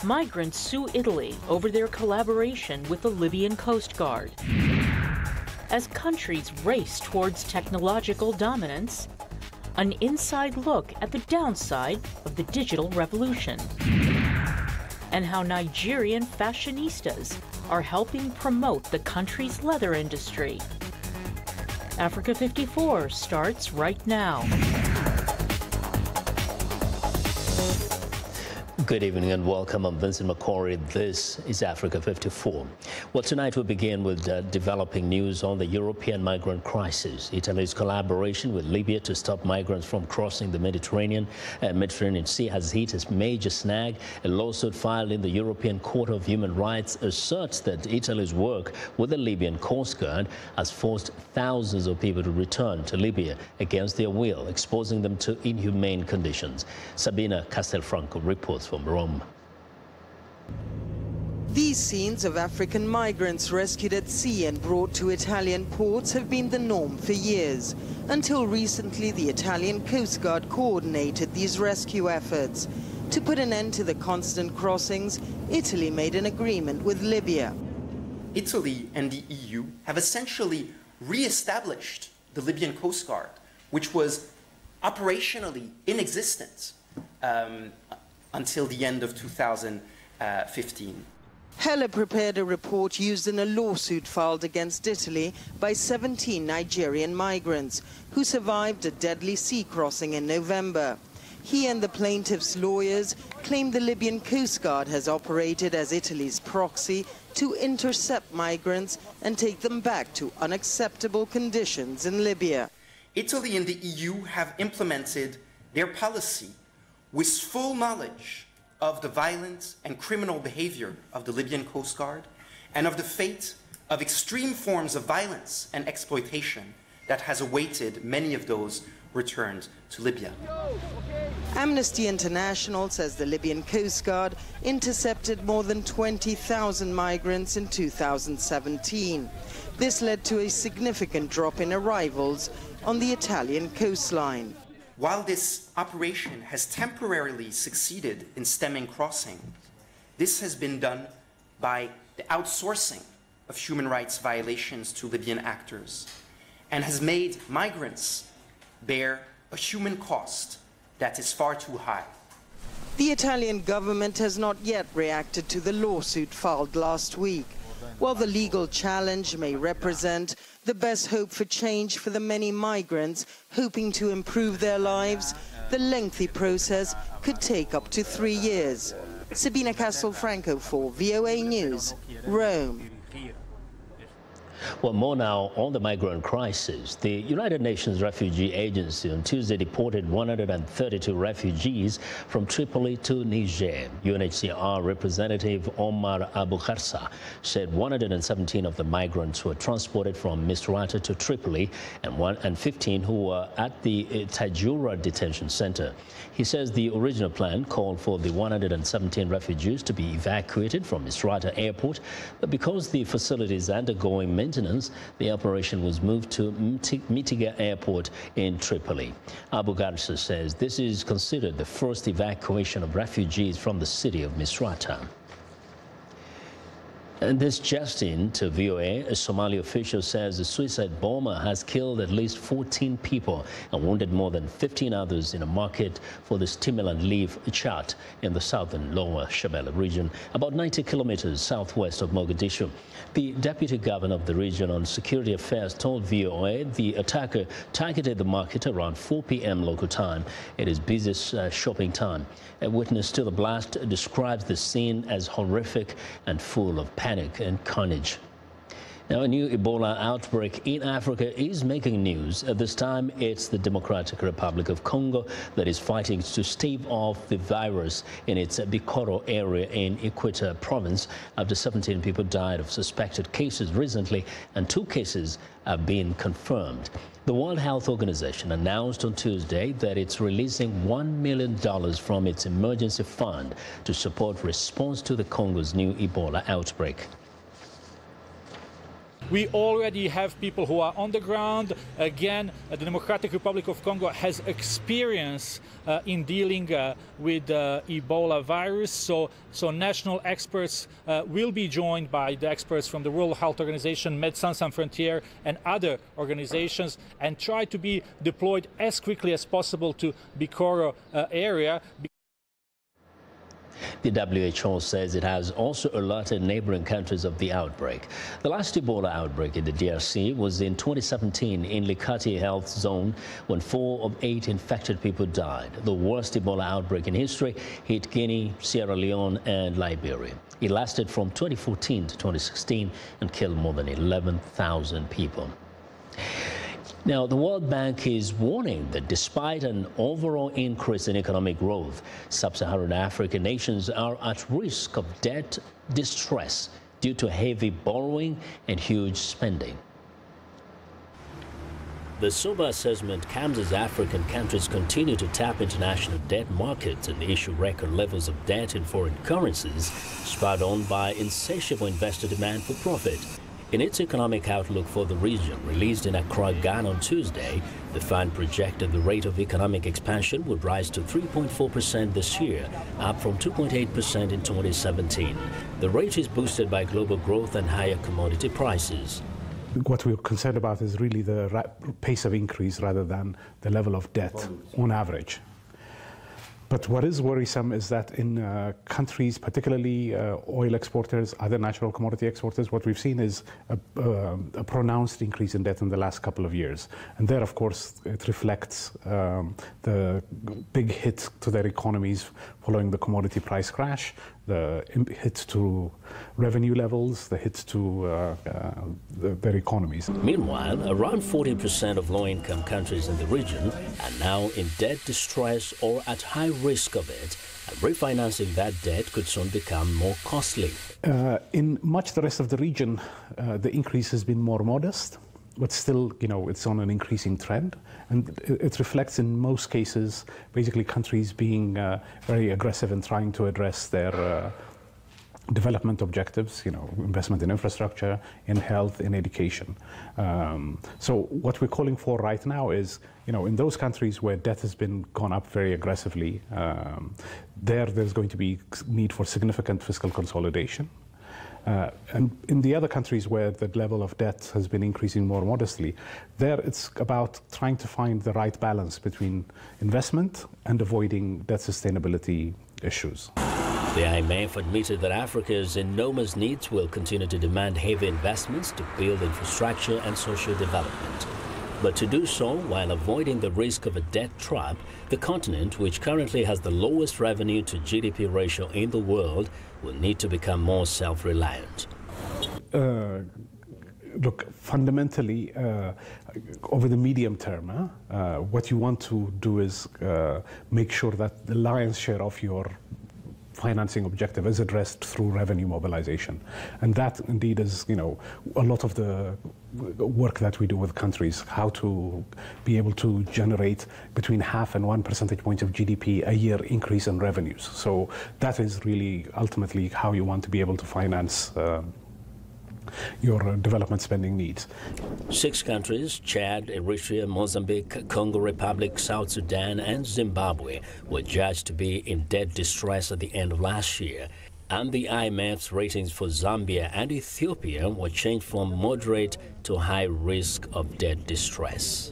Migrants sue Italy over their collaboration with the Libyan Coast Guard. As countries race towards technological dominance, an inside look at the downside of the digital revolution, and how Nigerian fashionistas are helping promote the country's leather industry. Africa 54 starts right now. Good evening and welcome. I'm Vincent McCory. This is Africa 54. Well, tonight we begin with developing news on the European migrant crisis. Italy's collaboration with Libya to stop migrants from crossing the Mediterranean Sea has hit a major snag. A lawsuit filed in the European Court of Human Rights asserts that Italy's work with the Libyan Coast Guard has forced thousands of people to return to Libya against their will, exposing them to inhumane conditions. Sabina Castelfranco reports from Rome. These scenes of African migrants rescued at sea and brought to Italian ports have been the norm for years. Until recently, the Italian Coast Guard coordinated these rescue efforts. To put an end to the constant crossings, Italy made an agreement with Libya. Italy and the EU have essentially re-established the Libyan Coast Guard, which was operationally inexistent until the end of 2015. Hella prepared a report used in a lawsuit filed against Italy by 17 Nigerian migrants who survived a deadly sea crossing in November. He and the plaintiff's lawyers claim the Libyan Coast Guard has operated as Italy's proxy to intercept migrants and take them back to unacceptable conditions in Libya. Italy and the EU have implemented their policy with full knowledge of the violent and criminal behavior of the Libyan Coast Guard and of the fate of extreme forms of violence and exploitation that has awaited many of those returned to Libya. Amnesty International says the Libyan Coast Guard intercepted more than 20,000 migrants in 2017. This led to a significant drop in arrivals on the Italian coastline. While this operation has temporarily succeeded in stemming crossing, this has been done by the outsourcing of human rights violations to Libyan actors and has made migrants bear a human cost that is far too high. The Italian government has not yet reacted to the lawsuit filed last week. While the legal challenge may represent the best hope for change for the many migrants hoping to improve their lives, the lengthy process could take up to 3 years. Sabina Castelfranco for VOA News, Rome. Well, more now on the migrant crisis. The United Nations Refugee Agency on Tuesday deported 132 refugees from Tripoli to Niger. UNHCR representative Omar Abu Kharsa said 117 of the migrants were transported from Misrata to Tripoli and 15 who were at the Tajura detention center. He says the original plan called for the 117 refugees to be evacuated from Misrata airport, but because the facility is undergoing maintenance, the operation was moved to Mitiga Airport in Tripoli. Abu Kharsa says this is considered the first evacuation of refugees from the city of Misrata. And this just in to VOA, a Somali official says a suicide bomber has killed at least 14 people and wounded more than 15 others in a market for the stimulant leaf chat in the southern Lower Shabelle region, about 90 kilometers southwest of Mogadishu. The deputy governor of the region on security affairs told VOA the attacker targeted the market around 4 p.m. local time. It is busiest shopping time. A witness to the blast describes the scene as horrific and full of panic and carnage. Now, a new Ebola outbreak in Africa is making news. At this time, it's the Democratic Republic of Congo that is fighting to stave off the virus in its Bikoro area in Equator province after 17 people died of suspected cases recently and 2 cases have been confirmed. The World Health Organization announced on Tuesday that it's releasing $1 million from its emergency fund to support response to the Congo's new Ebola outbreak. We already have people who are on the ground. Again, the Democratic Republic of Congo has experience in dealing with Ebola virus. So national experts will be joined by the experts from the World Health Organization, Médecins Sans Frontières, and other organizations, and try to be deployed as quickly as possible to Bikoro area. The WHO says it has also alerted neighboring countries of the outbreak. The last Ebola outbreak in the DRC was in 2017 in Likati Health Zone when 4 of 8 infected people died. The worst Ebola outbreak in history hit Guinea, Sierra Leone and Liberia. It lasted from 2014 to 2016 and killed more than 11,000 people. Now, the World Bank is warning that despite an overall increase in economic growth, sub-Saharan African nations are at risk of debt distress due to heavy borrowing and huge spending. The sober assessment comes as African countries continue to tap international debt markets and issue record levels of debt in foreign currencies, spurred on by insatiable investor demand for profit. In its economic outlook for the region, released in Accra, Ghana on Tuesday, the fund projected the rate of economic expansion would rise to 3.4% this year, up from 2.8% in 2017. The rate is boosted by global growth and higher commodity prices. What we're concerned about is really the pace of increase rather than the level of debt on average. But what is worrisome is that in countries, particularly oil exporters, other natural commodity exporters, what we've seen is a pronounced increase in debt in the last couple of years. And there, of course, it reflects the big hit to their economies following the commodity price crash, the hit to revenue levels, the hit to their economies. Meanwhile, around 40% of low-income countries in the region are now in debt distress or at high risk of it, and refinancing that debt could soon become more costly. In much the rest of the region, the increase has been more modest, but still, it's on an increasing trend. And it reflects in most cases, basically countries being very aggressive in trying to address their development objectives, investment in infrastructure, in health, in education. So what we're calling for right now is, in those countries where debt has been gone up very aggressively, there's going to be need for significant fiscal consolidation. And in the other countries where the level of debt has been increasing more modestly, there it's about trying to find the right balance between investment and avoiding debt sustainability issues. The IMF admitted that Africa's enormous needs will continue to demand heavy investments to build infrastructure and social development. But to do so while avoiding the risk of a debt trap, the continent, which currently has the lowest revenue to GDP ratio in the world, will need to become more self-reliant. Look, fundamentally, over the medium term, what you want to do is make sure that the lion's share of your financing objective is addressed through revenue mobilization. And that indeed is, a lot of the work that we do with countries, how to be able to generate between 0.5 and 1 percentage point of GDP a year increase in revenues. So that is really ultimately how you want to be able to finance your development spending needs. 6 countries, Chad, Eritrea, Mozambique, Congo Republic, South Sudan and Zimbabwe, were judged to be in debt distress at the end of last year. And the IMF's ratings for Zambia and Ethiopia were changed from moderate to high risk of debt distress.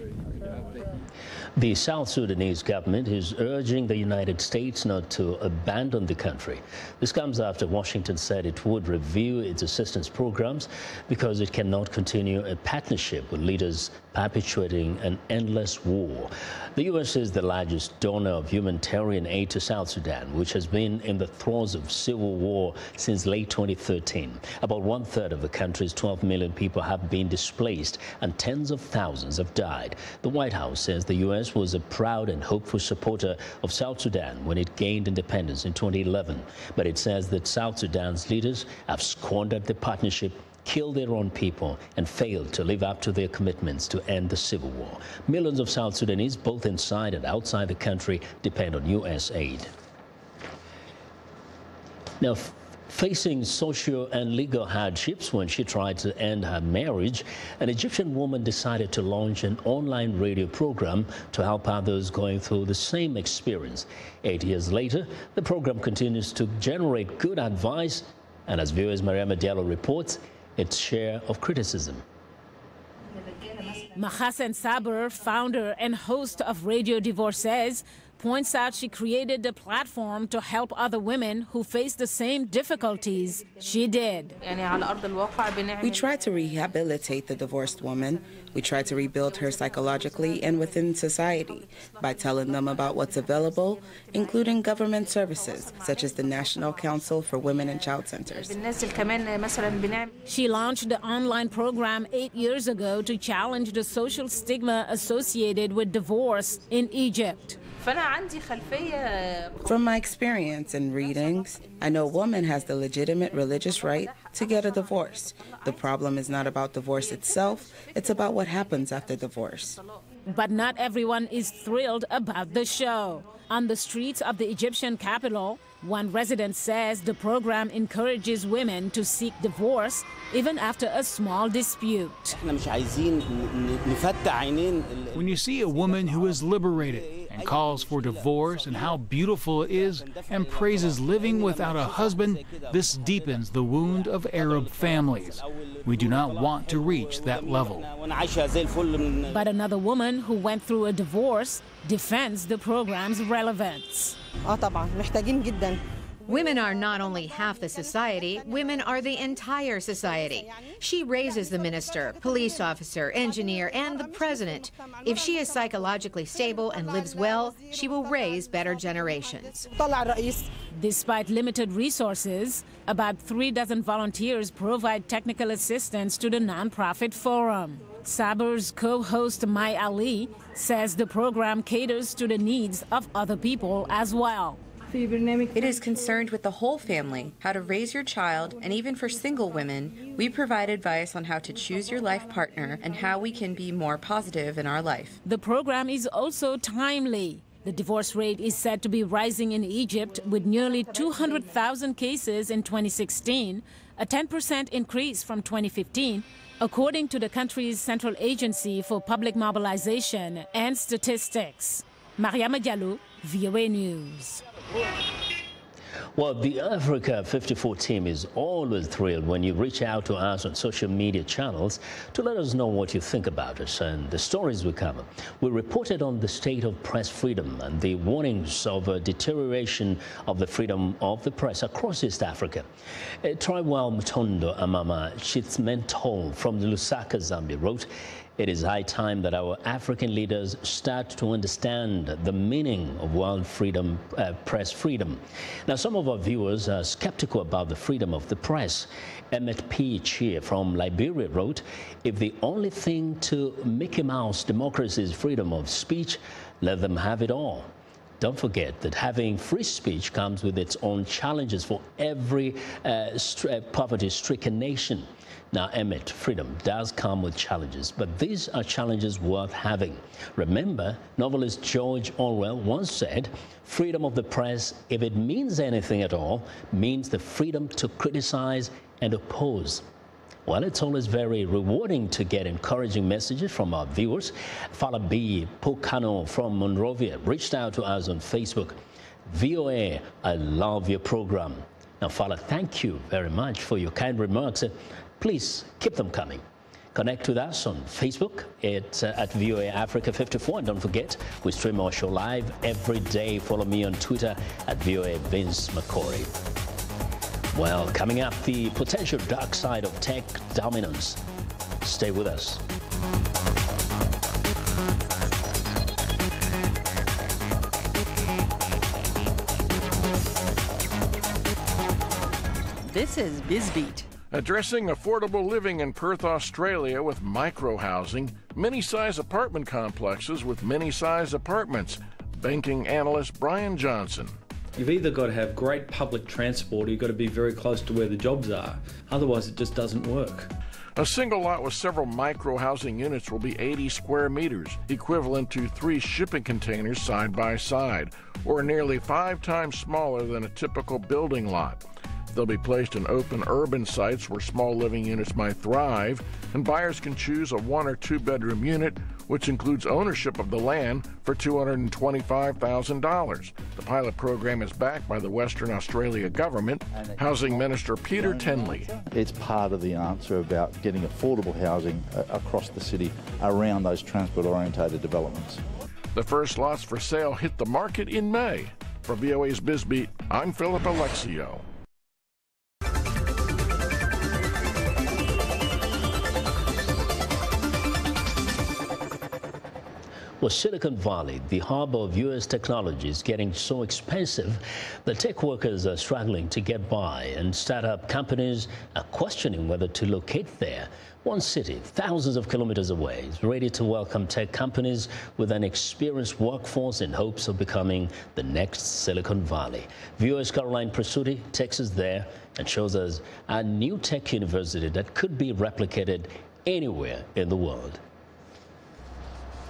The South Sudanese government is urging the United States not to abandon the country. This comes after Washington said it would review its assistance programs because it cannot continue a partnership with leaders perpetuating an endless war. The U.S. is the largest donor of humanitarian aid to South Sudan, which has been in the throes of civil war since late 2013. About 1/3 of the country's 12 million people have been displaced and tens of thousands have died. The White House says the U.S. was a proud and hopeful supporter of South Sudan when it gained independence in 2011. But it says that South Sudan's leaders have squandered the partnership, killed their own people, and failed to live up to their commitments to end the civil war. Millions of South Sudanese, both inside and outside the country, depend on U.S. aid. Now, Facing social and legal hardships when she tried to end her marriage, an Egyptian woman decided to launch an online radio program to help others going through the same experience. 8 years later, the program continues to generate good advice and, as viewers Mariama Diallo reports, its share of criticism. Mahasen Saber, founder and host of Radio Divorcées, points out she created a platform to help other women who face the same difficulties she did. We try to rehabilitate the divorced woman. We try to rebuild her psychologically and within society by telling them about what's available, including government services, such as the National Council for Women and Child Centers. She launched the online program 8 years ago to challenge the social stigma associated with divorce in Egypt. From my experience and readings, I know a woman has the legitimate religious right to get a divorce. The problem is not about divorce itself, it's about what happens after divorce. But not everyone is thrilled about the show. On the streets of the Egyptian capital, one resident says the program encourages women to seek divorce even after a small dispute. When you see a woman who is liberated and calls for divorce and how beautiful it is and praises living without a husband, this deepens the wound of Arab families. We do not want to reach that level. But another woman who went through a divorce defends the program's relevance. Women are not only half the society, women are the entire society. She raises the minister, police officer, engineer, and the president. If she is psychologically stable and lives well, she will raise better generations. Despite limited resources, about 36 volunteers provide technical assistance to the nonprofit forum. Saber's co-host Mai Ali says the program caters to the needs of other people as well. It is concerned with the whole family, how to raise your child, and even for single women, we provide advice on how to choose your life partner and how we can be more positive in our life. The program is also timely. The divorce rate is said to be rising in Egypt with nearly 200,000 cases in 2016, a 10% increase from 2015, according to the country's Central Agency for Public Mobilization and Statistics. Mariama Diallo, VOA News. Well, the Africa 54 team is always thrilled when you reach out to us on social media channels to let us know what you think about us and the stories we cover. We reported on the state of press freedom and the warnings of a deterioration of the freedom of the press across East Africa. Triwal Mutondo Amama Chitsmentol from Lusaka, Zambia wrote, "It is high time that our African leaders start to understand the meaning of world freedom, press freedom." Now, some of our viewers are skeptical about the freedom of the press. Emmett P. Cheer from Liberia wrote, "If the only thing to Mickey Mouse democracy is freedom of speech, let them have it all. Don't forget that having free speech comes with its own challenges for every poverty-stricken nation." Now, Emmett, freedom does come with challenges, but these are challenges worth having. Remember, novelist George Orwell once said, "Freedom of the press, if it means anything at all, means the freedom to criticize and oppose." Well, it's always very rewarding to get encouraging messages from our viewers. Falabi Pocano from Monrovia reached out to us on Facebook. "VOA, I love your program." Now, Fala, thank you very much for your kind remarks. Please keep them coming. Connect with us on Facebook at VOA Africa 54. And don't forget, we stream our show live every day. Follow me on Twitter at VOA Vince McCory. Well, coming up, the potential dark side of tech dominance. Stay with us. This is BizBeat. Addressing affordable living in Perth, Australia with micro-housing, mini-size apartment complexes with mini-size apartments. Banking analyst Brian Johnson. You've either got to have great public transport or you've got to be very close to where the jobs are. Otherwise, it just doesn't work. A single lot with several micro-housing units will be 80 square meters, equivalent to 3 shipping containers side by side, or nearly 5 times smaller than a typical building lot. They'll be placed in open urban sites where small living units might thrive, and buyers can choose a 1 or 2 bedroom unit, which includes ownership of the land for $225,000. The pilot program is backed by the Western Australia government. Housing Minister Peter Tenley. It's part of the answer about getting affordable housing across the city around those transport-orientated developments. The first lots for sale hit the market in May. For VOA's BizBeat, I'm Philip Alexio. Well, Silicon Valley, the hub of U.S. technology, is getting so expensive that tech workers are struggling to get by, and startup companies are questioning whether to locate there. One city, thousands of kilometers away, is ready to welcome tech companies with an experienced workforce in hopes of becoming the next Silicon Valley. VOA's Caroline Presutti takes us there and shows us a new tech university that could be replicated anywhere in the world.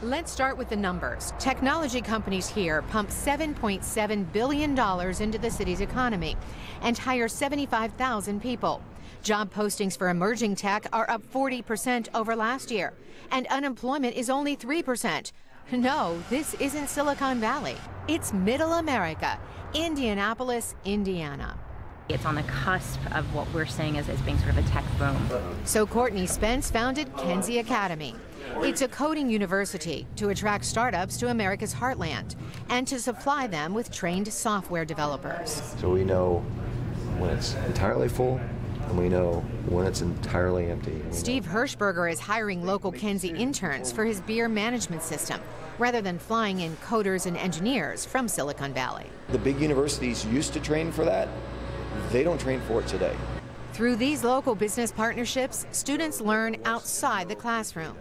Let's start with the numbers. Technology companies here pump $7.7 billion into the city's economy and hire 75,000 people. Job postings for emerging tech are up 40% over last year, and unemployment is only 3%. No, this isn't Silicon Valley. It's Middle America, Indianapolis, Indiana. It's on the cusp of what we're saying as being sort of a tech boom. So Courtney Spence founded Kenzie Academy. It's a coding university to attract startups to America's heartland and to supply them with trained software developers. So we know when it's entirely full, and we know when it's entirely empty. Steve Hirschberger is hiring local Kenzie interns for his beer management system, rather than flying in coders and engineers from Silicon Valley. The big universities used to train for that. They don't train for it today. Through these local business partnerships, students learn outside the classroom.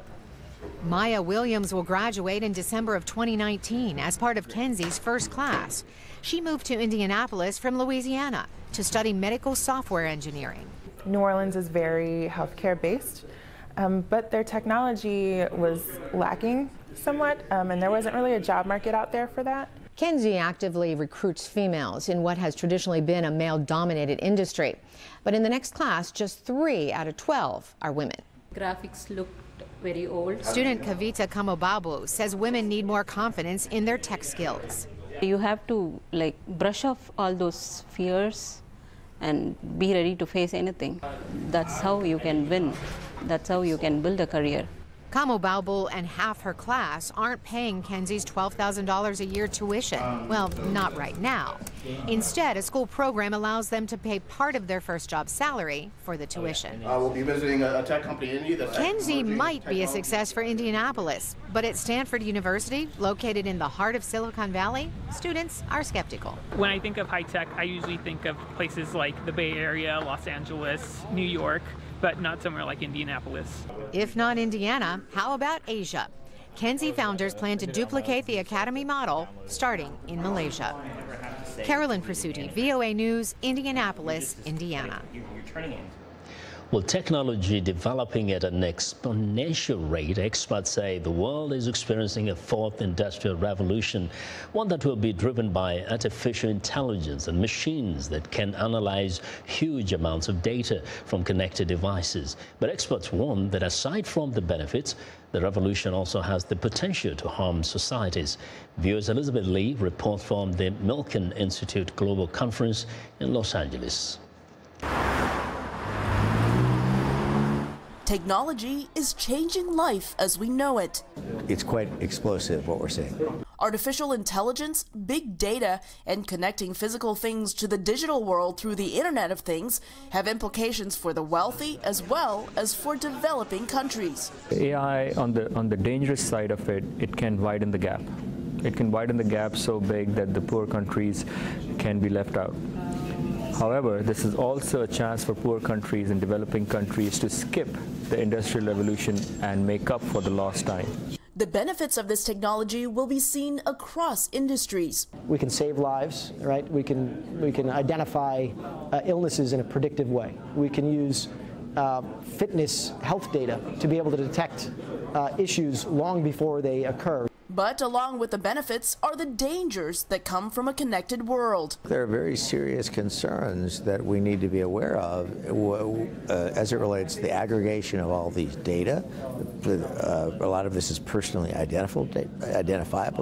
Maya Williams will graduate in December of 2019 as part of Kenzie's first class. She moved to Indianapolis from Louisiana to study medical software engineering. New Orleans is very healthcare based, but their technology was lacking somewhat, and there wasn't really a job market out there for that. Kenzie actively recruits females in what has traditionally been a male-dominated industry. But in the next class, just 3 out of 12 are women. Graphics looked very old. Student Kavita Kamobabu says women need more confidence in their tech skills. You have to brush off all those fears and be ready to face anything. That's how you can win. That's how you can build a career. Kamobabu and half her class aren't paying Kenzie's $12,000 a year tuition. Well, not right now. Instead, a school program allows them to pay part of their first job salary for the tuition. We'll be visiting a tech company in India. Kenzie might be a success for Indianapolis, but at Stanford University, located in the heart of Silicon Valley, students are skeptical. When I think of high tech, I usually think of places like the Bay Area, Los Angeles, New York, but not somewhere like Indianapolis. If not Indiana, how about Asia? Kenzie founders plan to duplicate the academy model starting in Malaysia. Caroline Presutti, VOA News, Indianapolis, Indiana. Well, technology developing at an exponential rate, experts say the world is experiencing a fourth industrial revolution, one that will be driven by artificial intelligence and machines that can analyze huge amounts of data from connected devices. But experts warn that aside from the benefits, the revolution also has the potential to harm societies. VOA's Elizabeth Lee reports from the Milken Institute Global Conference in Los Angeles. Technology is changing life as we know it. It's quite explosive, what we're seeing. Artificial intelligence, big data, and connecting physical things to the digital world through the Internet of Things have implications for the wealthy as well as for developing countries. AI, on the dangerous side of it, it can widen the gap. It can widen the gap so big that the poor countries can be left out. However, this is also a chance for poor countries and developing countries to skip the Industrial Revolution and make up for the lost time. The benefits of this technology will be seen across industries. We can save lives, right? We can identify illnesses in a predictive way. We can use fitness health data to be able to detect issues long before they occur. But along with the benefits are the dangers that come from a connected world. There are very serious concerns that we need to be aware of as it relates to the aggregation of all these data. A lot of this is personally identifiable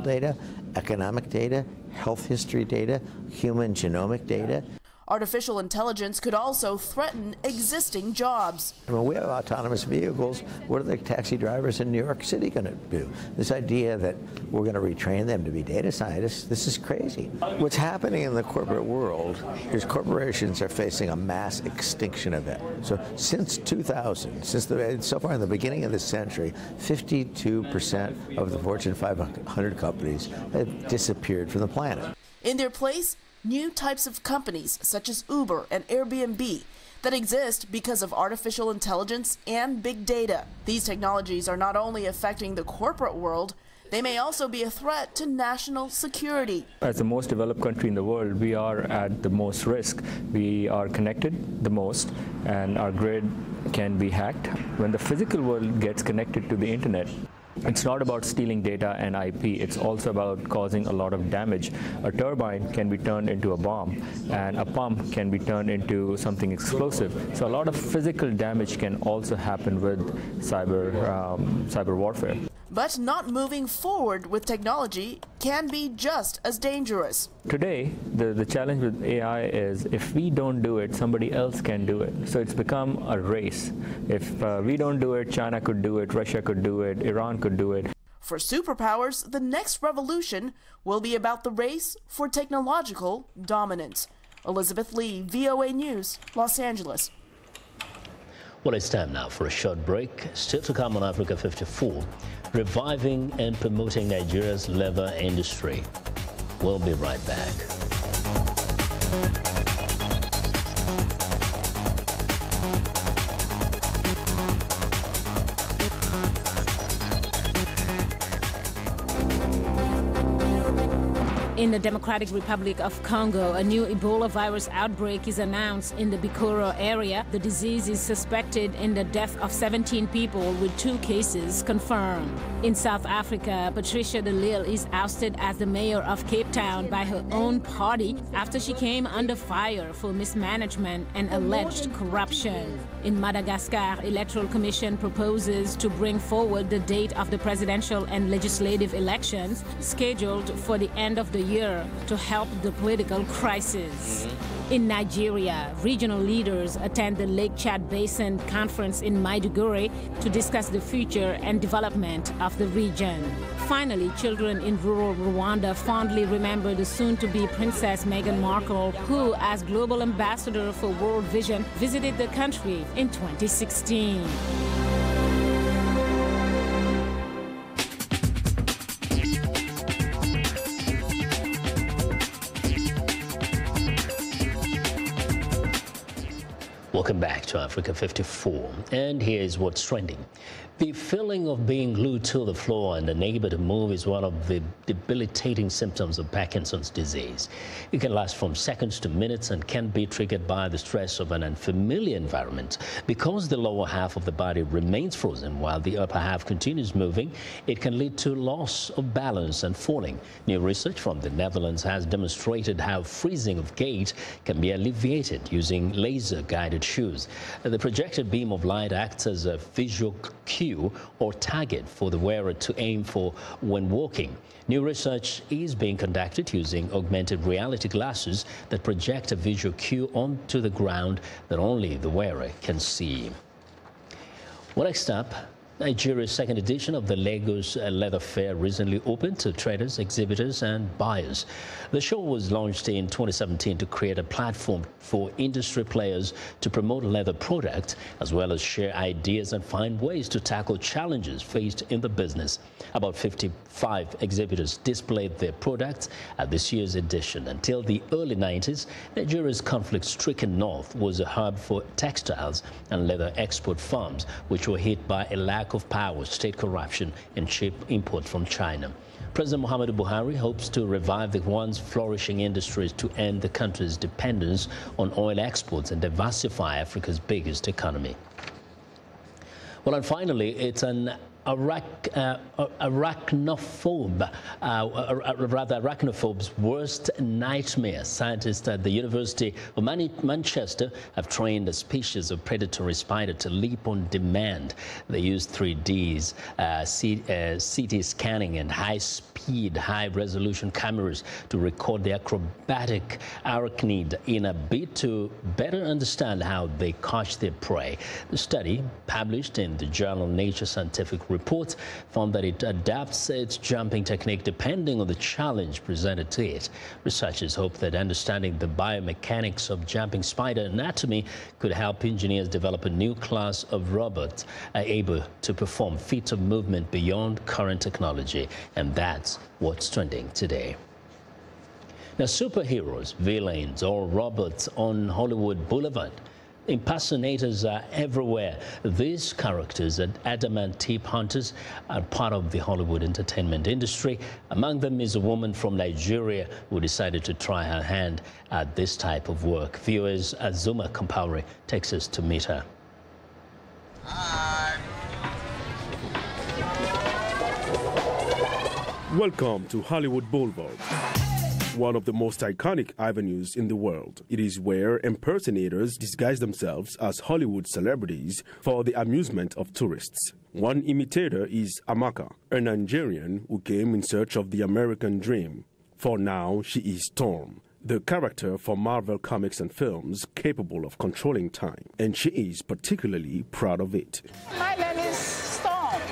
data, economic data, health history data, human genomic data. Artificial intelligence could also threaten existing jobs. When we have autonomous vehicles, what are the taxi drivers in New York City going to do? This idea that we're going to retrain them to be data scientists, this is crazy. What's happening in the corporate world is corporations are facing a mass extinction event. So since 2000, so far in the beginning of this century, 52% of the Fortune 500 companies have disappeared from the planet. In their place, new types of companies such as Uber and Airbnb that exist because of artificial intelligence and big data. These technologies are not only affecting the corporate world, they may also be a threat to national security. As the most developed country in the world, we are at the most risk. We are connected the most, and our grid can be hacked. When the physical world gets connected to the internet, it's not about stealing data and IP, it's also about causing a lot of damage. A turbine can be turned into a bomb, and a pump can be turned into something explosive. So a lot of physical damage can also happen with cyber warfare. But not moving forward with technology can be just as dangerous. Today, the challenge with AI is if we don't do it, somebody else can do it. So it's become a race. If we don't do it, China could do it, Russia could do it, Iran could do it. For superpowers, the next revolution will be about the race for technological dominance. Elizabeth Lee, VOA News, Los Angeles. Well, it's time now for a short break. Still to come on Africa 54, reviving and promoting Nigeria's leather industry. We'll be right back. In the Democratic Republic of Congo, a new Ebola virus outbreak is announced in the Bikoro area. The disease is suspected in the death of 17 people, with 2 cases confirmed. In South Africa, Patricia de Lille is ousted as the mayor of Cape Town by her own party after she came under fire for mismanagement and alleged corruption. In Madagascar, Electoral Commission proposes to bring forward the date of the presidential and legislative elections scheduled for the end of the year to help the political crisis. In Nigeria, regional leaders attend the Lake Chad Basin Conference in Maiduguri to discuss the future and development of the region. Finally, children in rural Rwanda fondly remember the soon-to-be Princess Meghan Markle, who, as global ambassador for World Vision, visited the country in 2016. Welcome back to Africa 54, and here's what's trending. The feeling of being glued to the floor and unable to move is one of the debilitating symptoms of Parkinson's disease. It can last from seconds to minutes and can be triggered by the stress of an unfamiliar environment. Because the lower half of the body remains frozen while the upper half continues moving, it can lead to loss of balance and falling. New research from the Netherlands has demonstrated how freezing of gait can be alleviated using laser-guided shoes. The projected beam of light acts as a visual cue or target for the wearer to aim for when walking. New research is being conducted using augmented reality glasses that project a visual cue onto the ground that only the wearer can see. Well, next up, Nigeria's second edition of the Lagos Leather Fair recently opened to traders, exhibitors, and buyers. The show was launched in 2017 to create a platform for industry players to promote leather products, as well as share ideas and find ways to tackle challenges faced in the business. About 55 exhibitors displayed their products at this year's edition. Until the early 90s, Nigeria's conflict-stricken north was a hub for textiles and leather export farms, which were hit by a lack of power, state corruption, and cheap import from China. President Muhammadu Buhari hopes to revive the once flourishing industries to end the country's dependence on oil exports and diversify Africa's biggest economy. Well, and finally, it's an arachnophobes' worst nightmare. Scientists at the University of Manchester have trained a species of predatory spider to leap on demand. They use 3D CT scanning and high-speed, high-resolution cameras to record the acrobatic arachnid in a bid to better understand how they catch their prey. The study, published in the journal Nature Scientific Reports, found that it adapts its jumping technique depending on the challenge presented to it. Researchers hope that understanding the biomechanics of jumping spider anatomy could help engineers develop a new class of robots able to perform feats of movement beyond current technology. And that's what's trending today. Now, superheroes, villains, or robots on Hollywood Boulevard. Impersonators are everywhere. These characters, adamant tip hunters, are part of the Hollywood entertainment industry. Among them is a woman from Nigeria who decided to try her hand at this type of work. Viewers, Azuma Kampaure takes us to meet her. Welcome to Hollywood Boulevard, one of the most iconic avenues in the world. It is where impersonators disguise themselves as Hollywood celebrities for the amusement of tourists. One imitator is Amaka, a Nigerian who came in search of the American dream. For now, she is Storm, the character for Marvel comics and films capable of controlling time, and she is particularly proud of it. My name is Storm.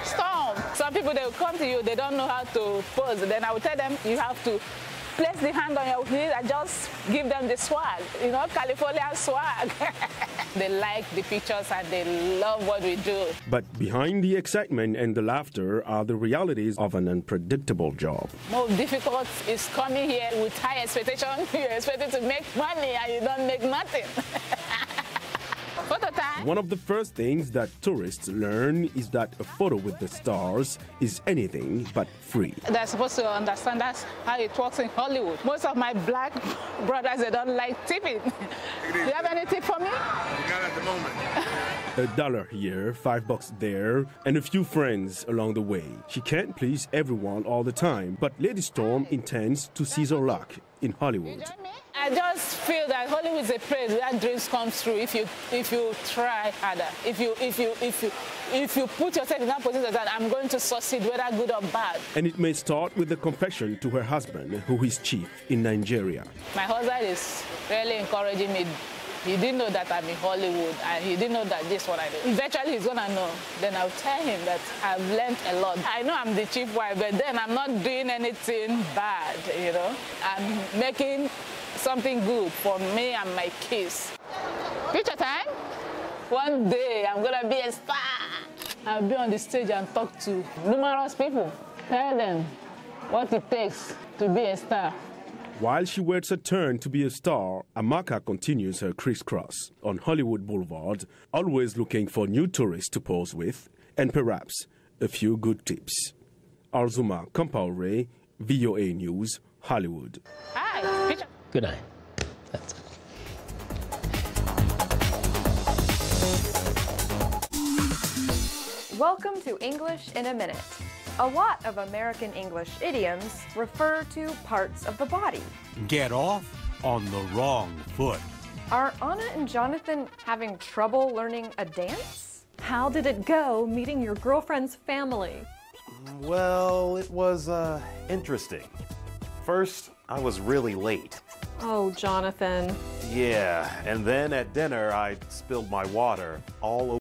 Storm. Some people, they will come to you, they don't know how to pose. Then I will tell them, you have to place the hand on your knee and just give them the swag, you know, California swag. They like the pictures and they love what we do. But behind the excitement and the laughter are the realities of an unpredictable job. Most difficult is coming here with high expectation. You're expected to make money and you don't make nothing. Photo time. One of the first things that tourists learn is that a photo with the stars is anything but free. They're supposed to understand that's how it works in Hollywood. Most of my black brothers, they don't like tipping. Do you have any tip for me? Not at the moment. $1 here, $5 there, and a few friends along the way. She can't please everyone all the time, but Lady Storm intends to seize her luck in Hollywood. I just feel that Hollywood is a place where dreams come true if you try harder. If you put yourself in that position that I'm going to succeed, whether good or bad. And it may start with the confession to her husband, who is chief in Nigeria. My husband is really encouraging me. He didn't know that I'm in Hollywood, and he didn't know that this is what I do. Eventually, he's going to know. Then I'll tell him that I've learned a lot. I know I'm the chief wife, but then I'm not doing anything bad, you know. I'm making something good for me and my kids. Picture time? One day, I'm going to be a star. I'll be on the stage and talk to numerous people. Tell them what it takes to be a star. While she waits her turn to be a star, Amaka continues her crisscross on Hollywood Boulevard, always looking for new tourists to pose with and perhaps a few good tips. Azuma Kampaure, VOA News, Hollywood. Hi. Picture. Good night. That's it. Welcome to English in a Minute. A lot of American English idioms refer to parts of the body. Get off on the wrong foot. Are Anna and Jonathan having trouble learning a dance? How did it go meeting your girlfriend's family? Well, it was interesting. First, I was really late. Oh, Jonathan. Yeah, and then at dinner I spilled my water all over